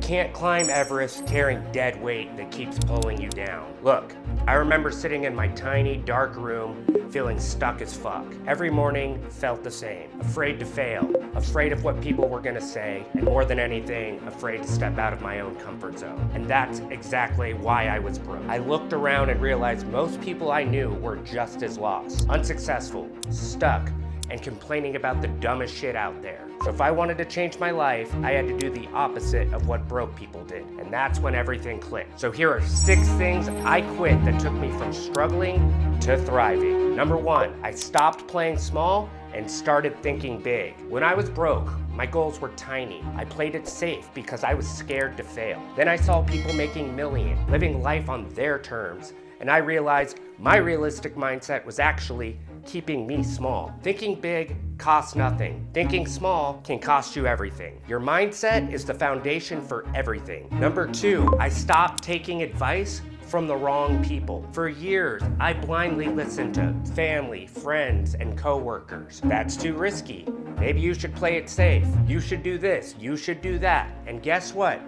can't climb Everest carrying dead weight that keeps pulling you down. Look, I remember sitting in my tiny, dark room, feeling stuck as fuck. Every morning felt the same. Afraid to fail, afraid of what people were gonna say, and more than anything, afraid to step out of my own comfort zone. And that's exactly why I was broke. I looked around and realized most people I knew were just as lost, unsuccessful, stuck, and complaining about the dumbest shit out there. So if I wanted to change my life, I had to do the opposite of what broke people did. And that's when everything clicked. So here are 6 things I quit that took me from struggling to thriving. Number 1, I stopped playing small and started thinking big. When I was broke, my goals were tiny. I played it safe because I was scared to fail. Then I saw people making millions, living life on their terms, and I realized my realistic mindset was actually keeping me small. Thinking big costs nothing. Thinking small can cost you everything. Your mindset is the foundation for everything. Number 2, I stopped taking advice from the wrong people. For years, I blindly listened to family, friends, and coworkers. That's too risky. Maybe you should play it safe. You should do this. You should do that. And guess what?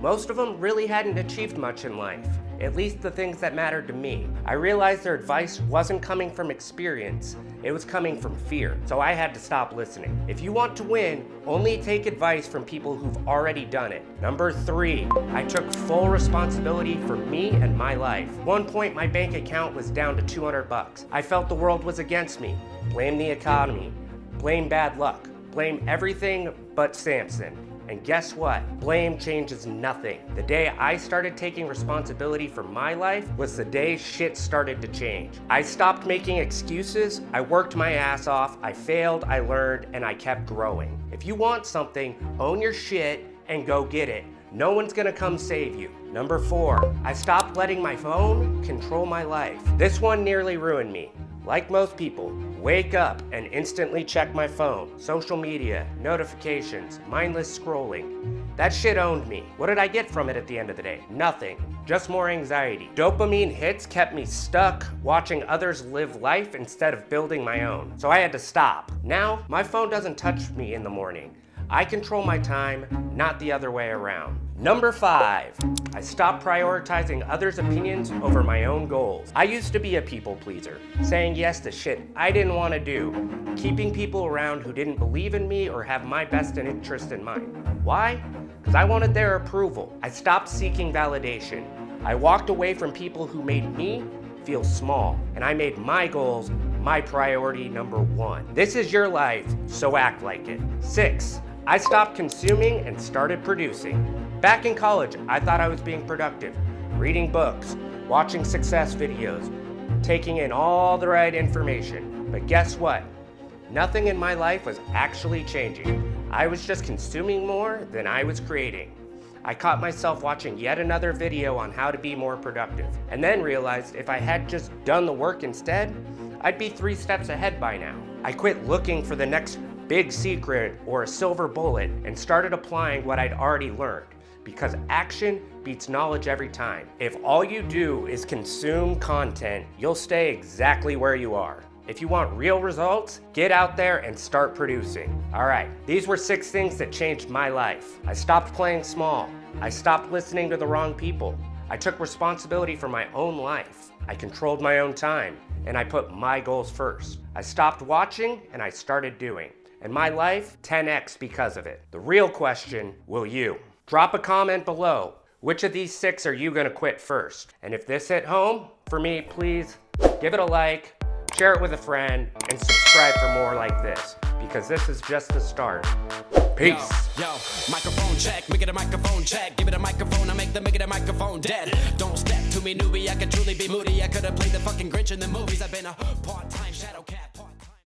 Most of them really hadn't achieved much in life. At least the things that mattered to me. I realized their advice wasn't coming from experience, it was coming from fear. So I had to stop listening. If you want to win, only take advice from people who've already done it. Number 3, I took full responsibility for me and my life. At one point, my bank account was down to $200. I felt the world was against me. Blame the economy, blame bad luck, blame everything but Samson. And guess what? Blame changes nothing. The day I started taking responsibility for my life was the day shit started to change. I stopped making excuses, I worked my ass off, I failed, I learned, and I kept growing. If you want something, own your shit and go get it. No one's gonna come save you. Number 4, I stopped letting my phone control my life. This one nearly ruined me. Like most people, wake up and instantly check my phone. Social media, notifications, mindless scrolling. That shit owned me. What did I get from it at the end of the day? Nothing. Just more anxiety. Dopamine hits kept me stuck watching others live life instead of building my own. So I had to stop. Now, my phone doesn't touch me in the morning. I control my time, not the other way around. Number 5, I stopped prioritizing others' opinions over my own goals. I used to be a people pleaser, saying yes to shit I didn't want to do, keeping people around who didn't believe in me or have my best interest in mind. Why? Because I wanted their approval. I stopped seeking validation. I walked away from people who made me feel small, and I made my goals my priority number 1. This is your life, so act like it. 6, I stopped consuming and started producing. Back in college, I thought I was being productive, reading books, watching success videos, taking in all the right information. But guess what? Nothing in my life was actually changing. I was just consuming more than I was creating. I caught myself watching yet another video on how to be more productive, and then realized if I had just done the work instead, I'd be 3 steps ahead by now. I quit looking for the next big secret or a silver bullet and started applying what I'd already learned. Because action beats knowledge every time. If all you do is consume content, you'll stay exactly where you are. If you want real results, get out there and start producing. All right, these were 6 things that changed my life. I stopped playing small. I stopped listening to the wrong people. I took responsibility for my own life. I controlled my own time, and I put my goals first. I stopped watching and I started doing. And my life, 10x because of it. The real question, will you? Drop a comment below. Which of these 6 are you gonna quit first? And if this hit home for me, please give it a like, share it with a friend, and subscribe for more like this, because this is just the start. Peace. Yo, microphone check, make it a microphone check. Give it a microphone, I make the microphone dead. Don't step to me, newbie, I could truly be moody. I could have played the fucking Grinch in the movies. I've been a part-time shadow cat.